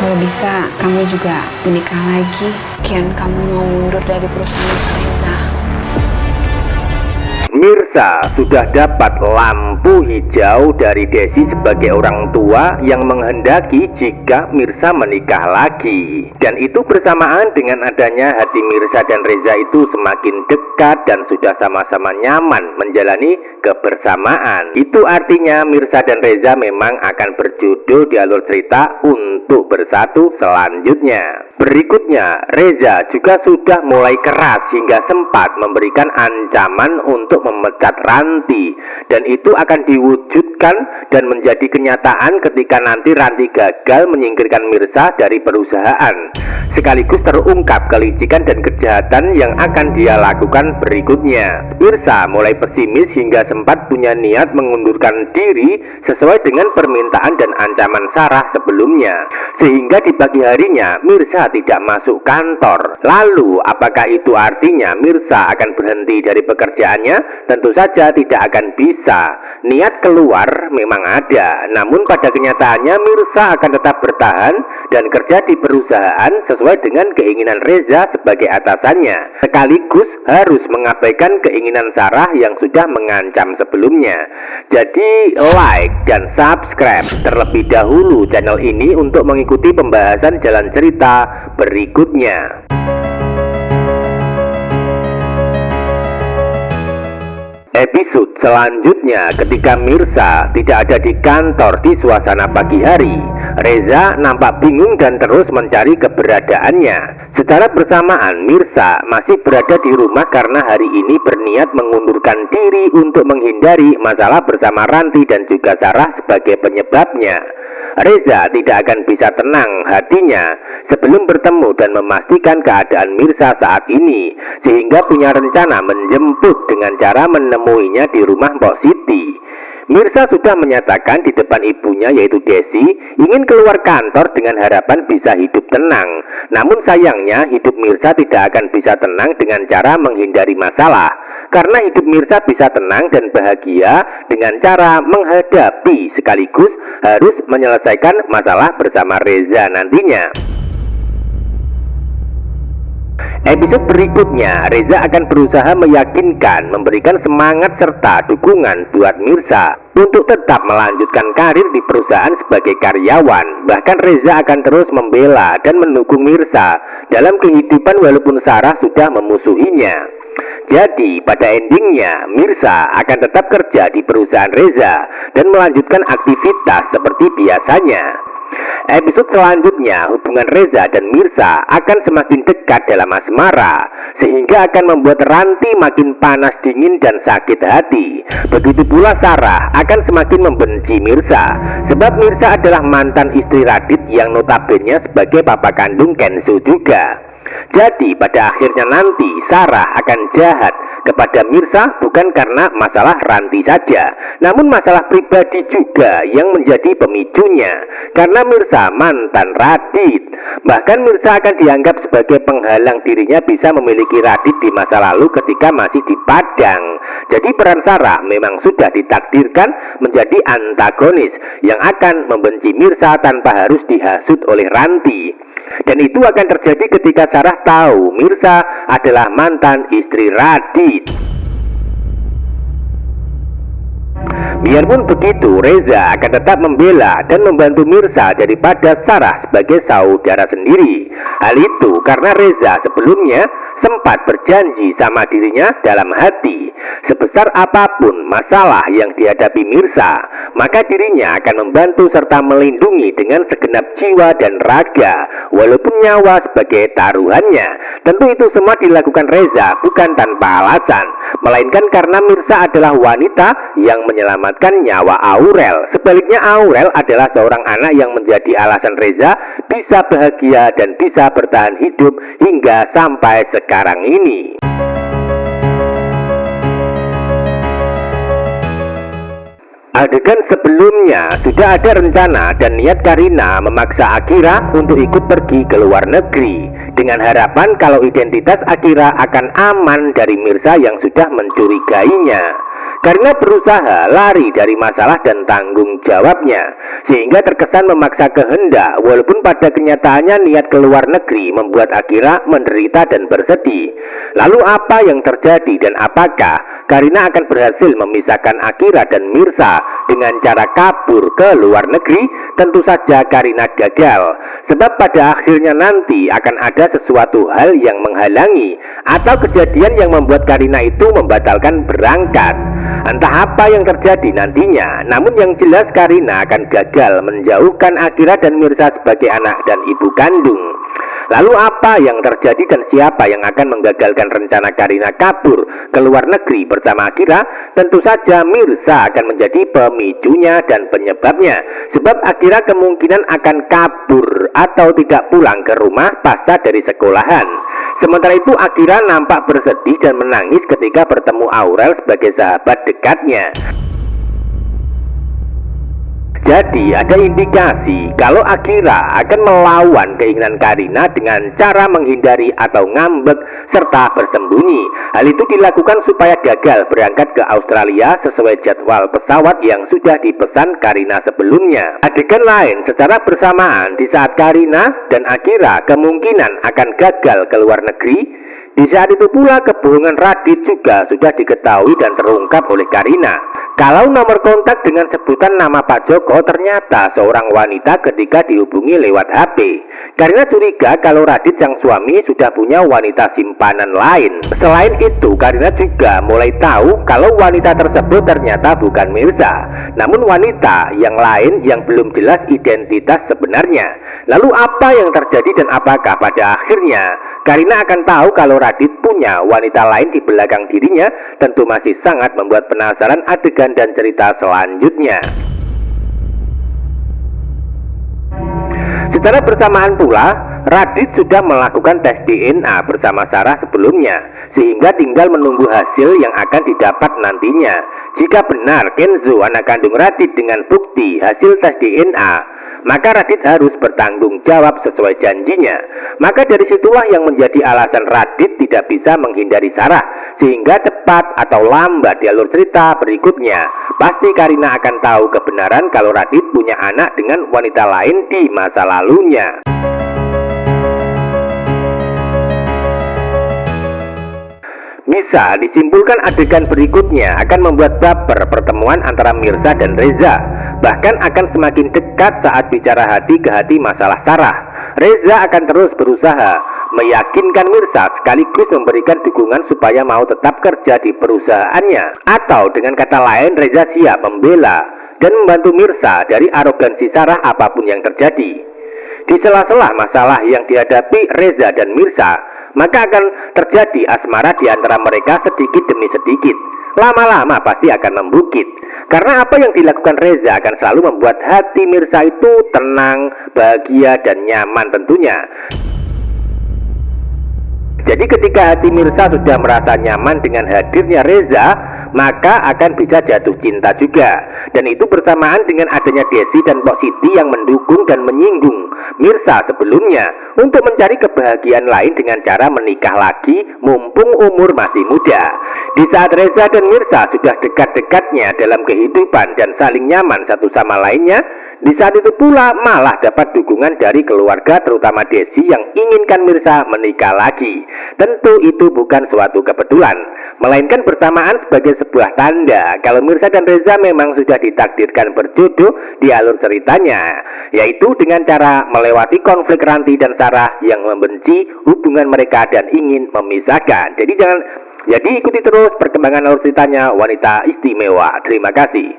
Kalau bisa, kamu juga menikah lagi. Kian kamu mau mundur dari perusahaan Reza. Mirsa sudah dapat lampu hijau dari Desi sebagai orang tua yang menghendaki jika Mirsa menikah lagi. Dan itu bersamaan dengan adanya hati Mirsa dan Reza itu semakin dekat dan sudah sama-sama nyaman menjalani kebersamaan. Itu artinya Mirsa dan Reza memang akan berjodoh di alur cerita untuk bersatu selanjutnya. Berikutnya, Reza juga sudah mulai keras hingga sempat memberikan ancaman untuk memecat Ranti, dan itu akan diwujudkan dan menjadi kenyataan ketika nanti Ranti gagal menyingkirkan Mirsa dari perusahaan, sekaligus terungkap kelicikan dan kejahatan yang akan dia lakukan berikutnya. Mirsa mulai pesimis hingga sempat punya niat mengundurkan diri sesuai dengan permintaan dan ancaman Sarah sebelumnya, sehingga di pagi harinya Mirsa tidak masuk kantor. Lalu apakah itu artinya Mirsa akan berhenti dari pekerjaannya? Tentu saja tidak akan bisa. Niat keluar memang ada, namun pada kenyataannya Mirsa akan tetap bertahan dan kerja di perusahaan sesuai dengan keinginan Reza sebagai atasannya, sekaligus harus mengabaikan keinginan Sarah yang sudah mengancam sebelumnya. Jadi like dan subscribe terlebih dahulu channel ini untuk mengikuti pembahasan jalan cerita berikutnya. Episode selanjutnya, ketika Mirsa tidak ada di kantor di suasana pagi hari, Reza nampak bingung dan terus mencari keberadaannya. Secara bersamaan, Mirsa masih berada di rumah karena hari ini berniat mengundurkan diri untuk menghindari masalah bersama Ranti dan juga Sarah sebagai penyebabnya. Reza tidak akan bisa tenang hatinya sebelum bertemu dan memastikan keadaan Mirsa saat ini, sehingga punya rencana menjemput dengan cara menemuinya di rumah Mbok Siti. Mirsa sudah menyatakan di depan ibunya yaitu Desi ingin keluar kantor dengan harapan bisa hidup tenang. Namun sayangnya hidup Mirsa tidak akan bisa tenang dengan cara menghindari masalah, karena hidup Mirsa bisa tenang dan bahagia dengan cara menghadapi sekaligus harus menyelesaikan masalah bersama Reza nantinya. Episode berikutnya, Reza akan berusaha meyakinkan, memberikan semangat serta dukungan buat Mirsa untuk tetap melanjutkan karir di perusahaan sebagai karyawan. Bahkan Reza akan terus membela dan mendukung Mirsa dalam kehidupan walaupun Sarah sudah memusuhinya. Jadi pada endingnya Mirsa akan tetap kerja di perusahaan Reza dan melanjutkan aktivitas seperti biasanya. Episode selanjutnya, hubungan Reza dan Mirsa akan semakin dekat dalam asmara, sehingga akan membuat Ranti makin panas dingin dan sakit hati. Begitu pula Sarah akan semakin membenci Mirsa, sebab Mirsa adalah mantan istri Radit yang notabene sebagai papa kandung Kenzo juga. Jadi pada akhirnya nanti Sarah akan jahat kepada Mirsa bukan karena masalah Ranti saja, namun masalah pribadi juga yang menjadi pemicunya, karena Mirsa mantan Radit. Bahkan Mirsa akan dianggap sebagai penghalang dirinya bisa memiliki Radit di masa lalu ketika masih di Padang. Jadi peran Sarah memang sudah ditakdirkan menjadi antagonis yang akan membenci Mirsa tanpa harus dihasut oleh Ranti. Dan itu akan terjadi ketika Sarah tahu Mirsa adalah mantan istri Radit. Biarpun begitu, Reza akan tetap membela dan membantu Mirsa daripada Sarah sebagai saudara sendiri. Hal itu karena Reza sebelumnya sempat berjanji sama dirinya dalam hati, sebesar apapun masalah yang dihadapi Mirsa, maka dirinya akan membantu serta melindungi dengan segenap jiwa dan raga, walaupun nyawa sebagai taruhannya. Tentu itu semua dilakukan Reza bukan tanpa alasan, melainkan karena Mirsa adalah wanita yang menyelamatkan nyawa Aurel. Sebaliknya Aurel adalah seorang anak yang menjadi alasan Reza bisa bahagia dan bisa bertahan hidup hingga sampai sekarang ini. Adegan sebelumnya sudah ada rencana dan niat Karina memaksa Akira untuk ikut pergi ke luar negeri dengan harapan kalau identitas Akira akan aman dari Mirsa yang sudah mencurigainya. Karina berusaha lari dari masalah dan tanggung jawabnya, sehingga terkesan memaksa kehendak, walaupun pada kenyataannya niat keluar negeri membuat Akira menderita dan bersedih. Lalu apa yang terjadi dan apakah Karina akan berhasil memisahkan Akira dan Mirza dengan cara kabur ke luar negeri? Tentu saja Karina gagal, sebab pada akhirnya nanti akan ada sesuatu hal yang menghalangi atau kejadian yang membuat Karina itu membatalkan berangkat. Entah apa yang terjadi nantinya, namun yang jelas Karina akan gagal menjauhkan Akira dan Mirza sebagai anak dan ibu kandung. Lalu apa yang terjadi dan siapa yang akan menggagalkan rencana Karina kabur ke luar negeri bersama Akira? Tentu saja Mirza akan menjadi pemicunya dan penyebabnya, sebab Akira kemungkinan akan kabur atau tidak pulang ke rumah pasca dari sekolahan. Sementara itu Akira nampak bersedih dan menangis ketika bertemu Aurel sebagai sahabat dekatnya. Jadi ada indikasi kalau Akira akan melawan keinginan Karina dengan cara menghindari atau ngambek serta bersembunyi. Hal itu dilakukan supaya gagal berangkat ke Australia sesuai jadwal pesawat yang sudah dipesan Karina sebelumnya. Adegan lain secara bersamaan di saat Karina dan Akira kemungkinan akan gagal ke luar negeri. Di saat itu pula kebohongan Radit juga sudah diketahui dan terungkap oleh Karina. Kalau nomor kontak dengan sebutan nama Pak Joko ternyata seorang wanita ketika dihubungi lewat HP. Karina curiga kalau Radit sang suami sudah punya wanita simpanan lain. Selain itu, Karina juga mulai tahu kalau wanita tersebut ternyata bukan Mirza, namun wanita yang lain yang belum jelas identitas sebenarnya. Lalu apa yang terjadi dan apakah pada akhirnya Karina akan tahu kalau Radit punya wanita lain di belakang dirinya? Tentu masih sangat membuat penasaran adegan dan cerita selanjutnya. Secara bersamaan pula, Radit sudah melakukan tes DNA bersama Sarah sebelumnya, sehingga tinggal menunggu hasil yang akan didapat nantinya. Jika benar Kenzo anak kandung Radit dengan bukti hasil tes DNA, maka Radit harus bertanggung jawab sesuai janjinya. Maka dari situlah yang menjadi alasan Radit tidak bisa menghindari Sarah, sehingga cepat atau lambat di alur cerita berikutnya pasti Karina akan tahu kebenaran kalau Radit punya anak dengan wanita lain di masa lalunya. Bisa disimpulkan adegan berikutnya akan membuat baper pertemuan antara Mirza dan Reza. Bahkan akan semakin dekat saat bicara hati ke hati masalah Sarah. Reza akan terus berusaha meyakinkan Mirza sekaligus memberikan dukungan supaya mau tetap kerja di perusahaannya. Atau dengan kata lain, Reza siap membela dan membantu Mirza dari arogansi Sarah apapun yang terjadi. Di sela-sela masalah yang dihadapi Reza dan Mirza, maka akan terjadi asmara di antara mereka sedikit demi sedikit. Lama-lama pasti akan membukit. Karena apa yang dilakukan Reza akan selalu membuat hati Mirza itu tenang, bahagia, dan nyaman tentunya. Jadi ketika hati Mirza sudah merasa nyaman dengan hadirnya Reza, maka akan bisa jatuh cinta juga. Dan itu bersamaan dengan adanya Desi dan Pok Siti yang mendukung dan menyinggung Mirza sebelumnya untuk mencari kebahagiaan lain dengan cara menikah lagi mumpung umur masih muda. Di saat Reza dan Mirza sudah dekat-dekatnya dalam kehidupan dan saling nyaman satu sama lainnya, di saat itu pula malah dapat dukungan dari keluarga terutama Desi yang inginkan Mirza menikah lagi. Tentu itu bukan suatu kebetulan, melainkan bersamaan sebagai sebuah tanda kalau Mirza dan Reza memang sudah ditakdirkan berjodoh di alur ceritanya, yaitu dengan cara melewati konflik Ranti dan Sarah yang membenci hubungan mereka dan ingin memisahkan. Jadi ikuti terus perkembangan alur ceritanya Wanita Istimewa. Terima kasih.